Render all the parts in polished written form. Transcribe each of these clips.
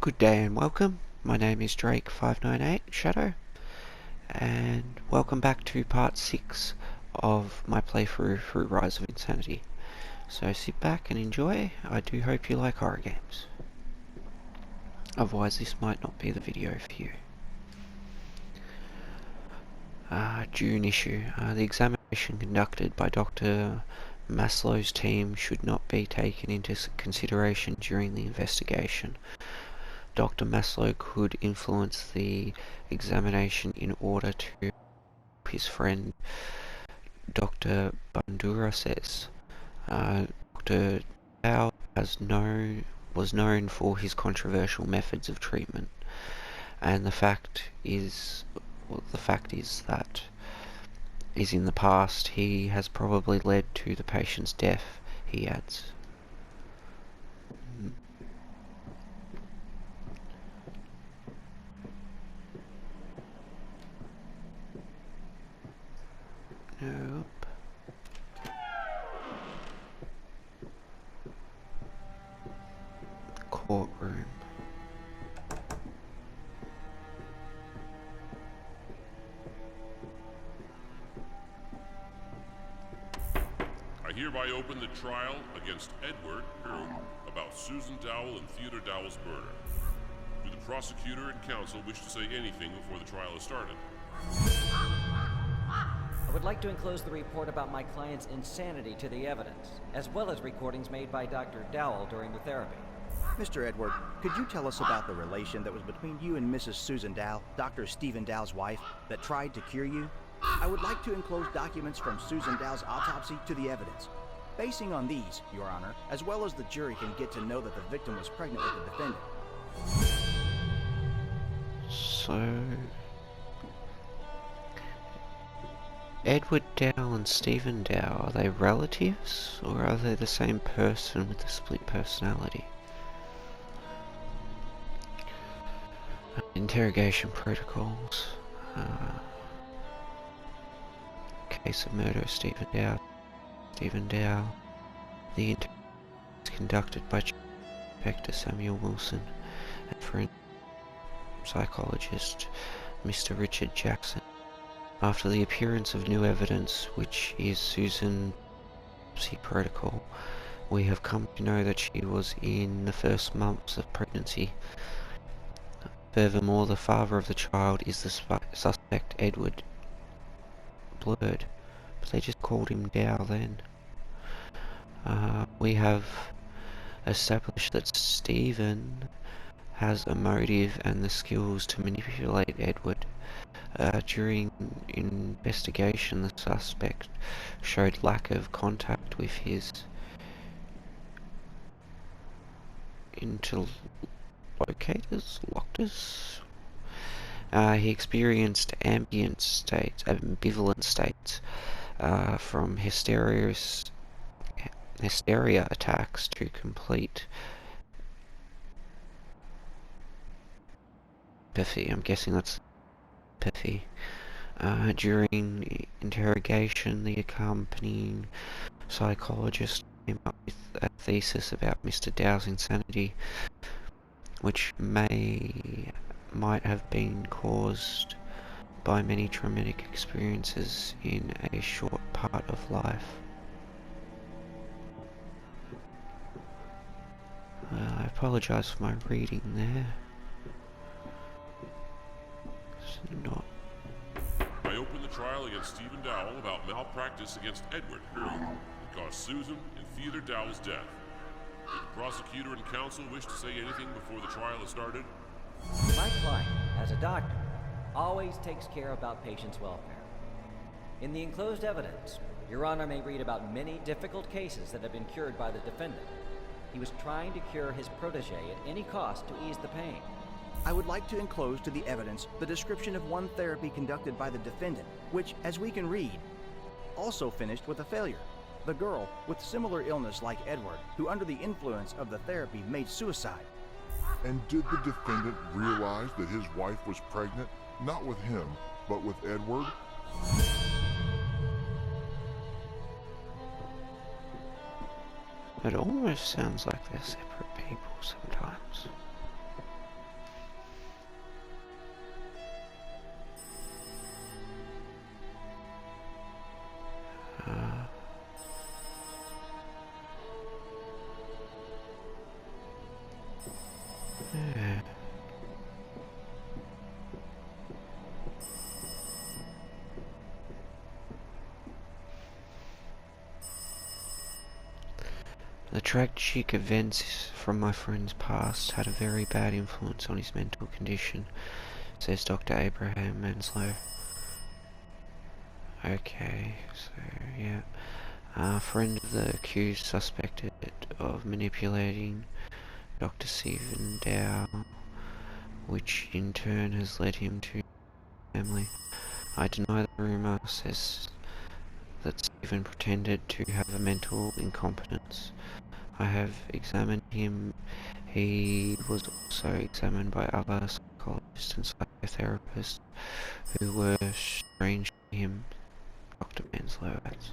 Good day and welcome. My name is Drake598 Shadow, and welcome back to part 6 of my playthrough through Rise of Insanity. So sit back and enjoy. I do hope you like horror games. Otherwise this might not be the video for you. June issue. The examination conducted by Dr. Maslow's team should not be taken into consideration during the investigation. Dr. Maslow could influence the examination in order to help his friend. Dr. Bandura says Dr. Dow was known for his controversial methods of treatment, and the fact is that in the past he has probably led to the patient's death, he adds. Nope. Courtroom. I hereby open the trial against Edward about Susan Dowell and Theodore Dowell's murder. Do the prosecutor and counsel wish to say anything before the trial is started? I would like to enclose the report about my client's insanity to the evidence, as well as recordings made by Dr. Dowell during the therapy. Mr. Edward, could you tell us about the relation that was between you and Mrs. Susan Dowell, Dr. Stephen Dowell's wife, that tried to cure you? I would like to enclose documents from Susan Dowell's autopsy to the evidence. Basing on these, Your Honor, as well as the jury can get to know that the victim was pregnant with the defendant. So Edward Dowell and Stephen Dowell, are they relatives, or are they the same person with a split personality? Interrogation protocols. Case of murder of Stephen Dowell. The interview is conducted by Inspector Samuel Wilson and forensic psychologist Mr. Richard Jackson. After the appearance of new evidence, which is Susan's protocol, we have come to know that she was in the first months of pregnancy. Furthermore, the father of the child is the suspect, Edward. Blurred, but they just called him Dow then. We have established that Stephen has a motive and the skills to manipulate Edward. During investigation, the suspect showed lack of contact with his loctors. He experienced ambivalent states, from hysteria attacks to complete apathy. I'm guessing that's apathy. During interrogation, the accompanying psychologist came up with a thesis about Mr. Dow's insanity, which might have been caused by many traumatic experiences in a short part of life. I apologize for my reading there. I open the trial against Stephen Dowell about malpractice against Edward, that caused Susan and Theodore Dowell's death. Do the prosecutor and counsel wish to say anything before the trial is started? My client, as a doctor, always takes care about patients' welfare. In the enclosed evidence, Your Honor may read about many difficult cases that have been cured by the defendant. He was trying to cure his protege at any cost to ease the pain. I would like to enclose to the evidence the description of one therapy conducted by the defendant, which, as we can read, also finished with a failure. The girl, with similar illness like Edward, who under the influence of the therapy made suicide. And did the defendant realize that his wife was pregnant, not with him, but with Edward? It almost sounds like they're separate people sometimes. Yeah. The tragic events from my friend's past had a very bad influence on his mental condition, says Dr. Abraham Manslow. Okay, so yeah. A friend of the accused suspected of manipulating Dr. Stephen Dow, which in turn has led him to family. I deny the rumour, says that Stephen pretended to have a mental incompetence. I have examined him. He was also examined by other psychologists and psychotherapists who were strange to him, Dr. Manslow adds.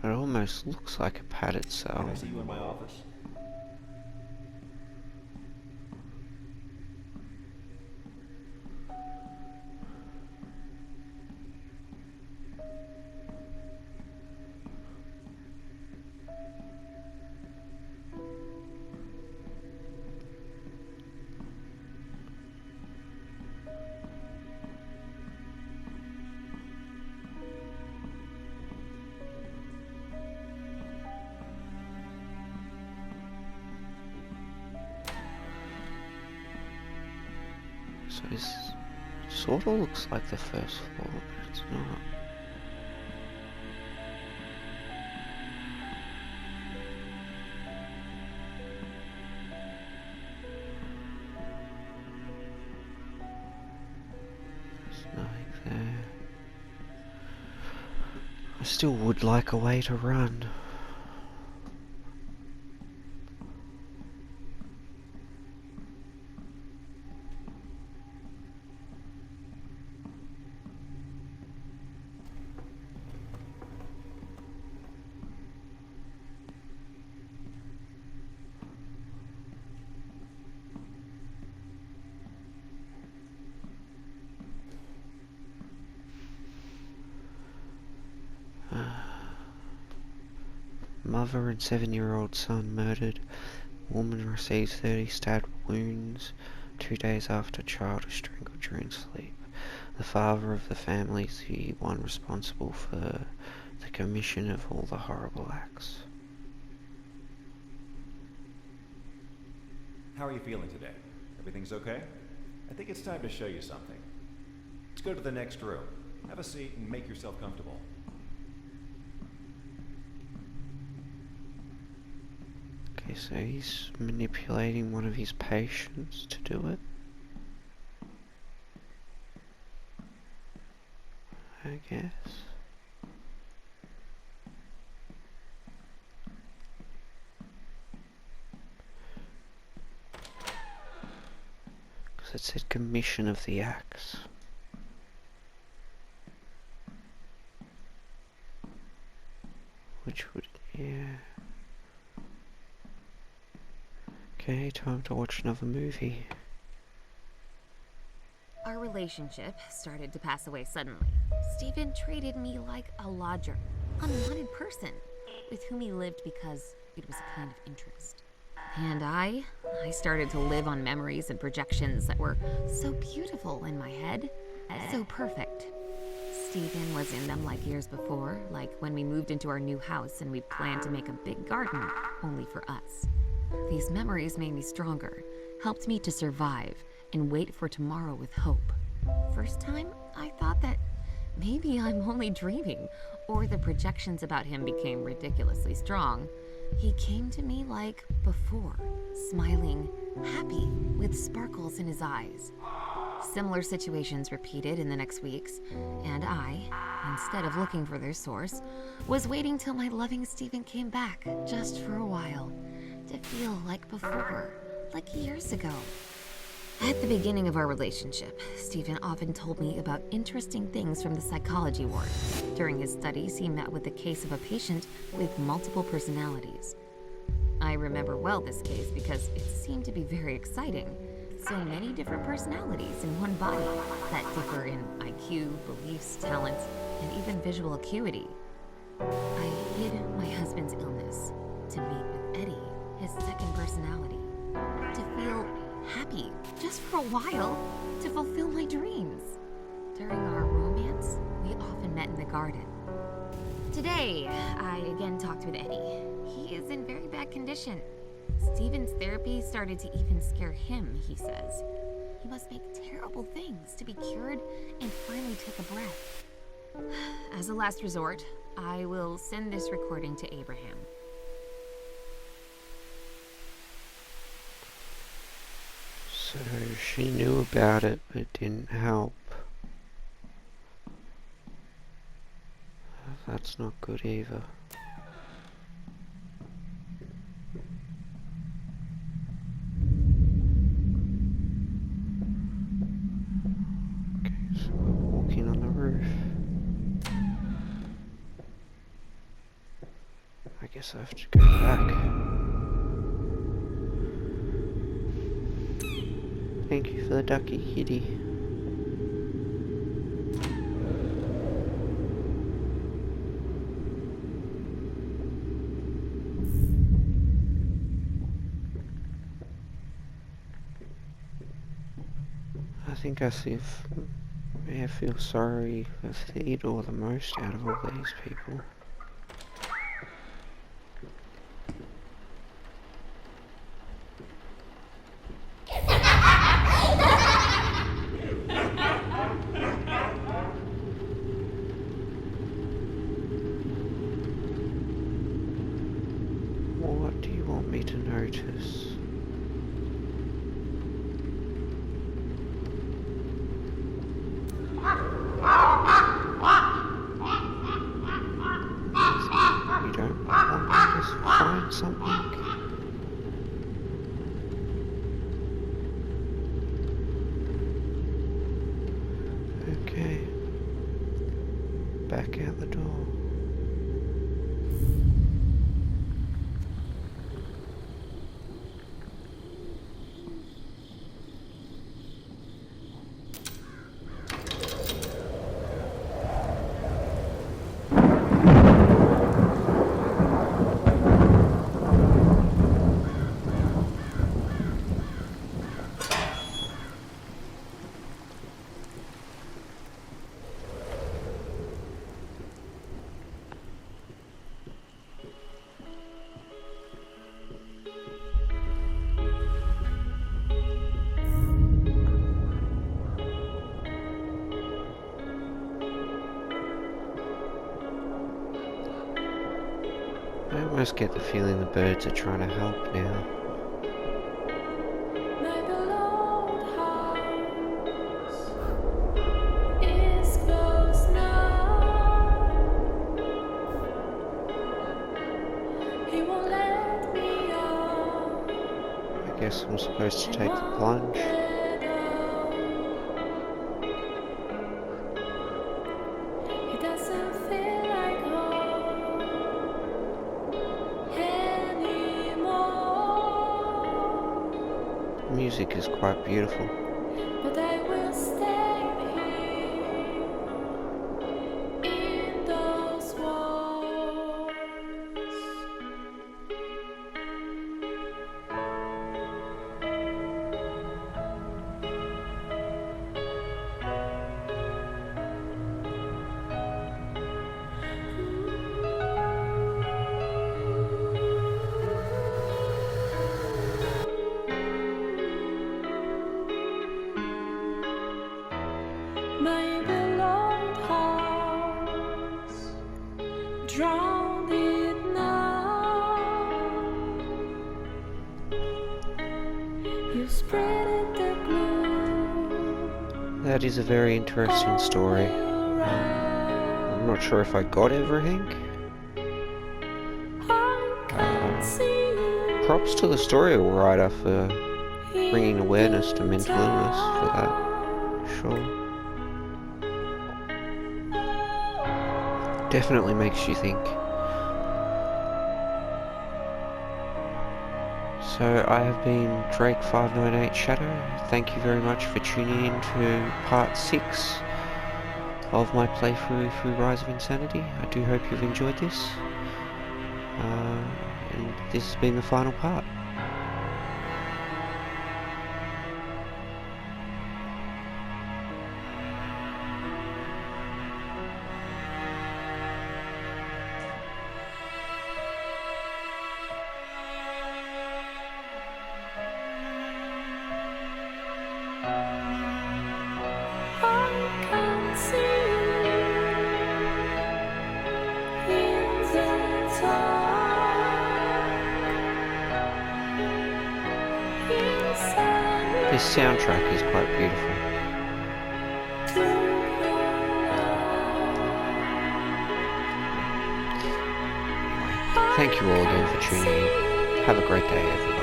It almost looks like a padded cell. Can I see you in my office? So this sort of looks like the first floor, but it's not. There's nothing there. I still would like a way to run. Mother and 7-year-old son murdered. Woman receives 30 stab wounds 2 days after child is strangled during sleep. The father of the family is the one responsible for the commission of all the horrible acts. How are you feeling today? Everything's okay? I think it's time to show you something. Let's go to the next room. Have a seat and make yourself comfortable. Okay, so he's manipulating one of his patients to do it. I guess. Because it said commission of the acts. Which would, yeah. Okay, time to watch another movie. Our relationship started to pass away suddenly. Stephen treated me like a lodger, unwanted person, with whom he lived because it was a kind of interest. And I started to live on memories and projections that were so beautiful in my head, so perfect. Stephen was in them like years before, like when we moved into our new house and we planned to make a big garden, only for us. These memories made me stronger, helped me to survive and wait for tomorrow with hope. First time, I thought that maybe I'm only dreaming, or the projections about him became ridiculously strong. He came to me like before, smiling, happy, with sparkles in his eyes. Similar situations repeated in the next weeks, and I, instead of looking for their source, was waiting till my loving Stephen came back, just for a while, to feel like before, like years ago. At the beginning of our relationship, Stephen often told me about interesting things from the psychology ward. During his studies, he met with the case of a patient with multiple personalities. I remember well this case because it seemed to be very exciting. So many different personalities in one body that differ in IQ, beliefs, talents, and even visual acuity. I hid my husband's illness to meet with Eddie, his second personality, to feel happy just for a while, to fulfill my dreams. During our romance, we often met in the garden. Today, I again talked with Eddie. He is in very bad condition. Stephen's therapy started to even scare him, he says. He must make terrible things to be cured and finally take a breath. As a last resort, I will send this recording to Abraham. So she knew about it, but it didn't help. That's not good either. Okay, so we're walking on the roof. I guess I have to go back. Thank you for the ducky kitty. I think I feel sorry for Theodore the most out of all these people. What do you want me to notice? You don't want me to find something? Okay. Back out the door. I almost get the feeling the birds are trying to help now. My beloved house is closed now. He won't let me out. I guess I'm supposed to take the plunge. It doesn't feel like home anymore. The music is quite beautiful. But I will stay here in those walls. My beloved house, drowned it now. You spread the gloom. That is a very interesting story. I'm not sure if I got everything. Props to the story writer for bringing awareness to mental illness for that. Sure. Definitely makes you think. So I have been Drake598 Shadow. Thank you very much for tuning in to part 6 of my playthrough through Rise of Insanity. I do hope you've enjoyed this. And this has been the final part. This soundtrack is quite beautiful. Thank you all again for tuning in. Have a great day, everybody.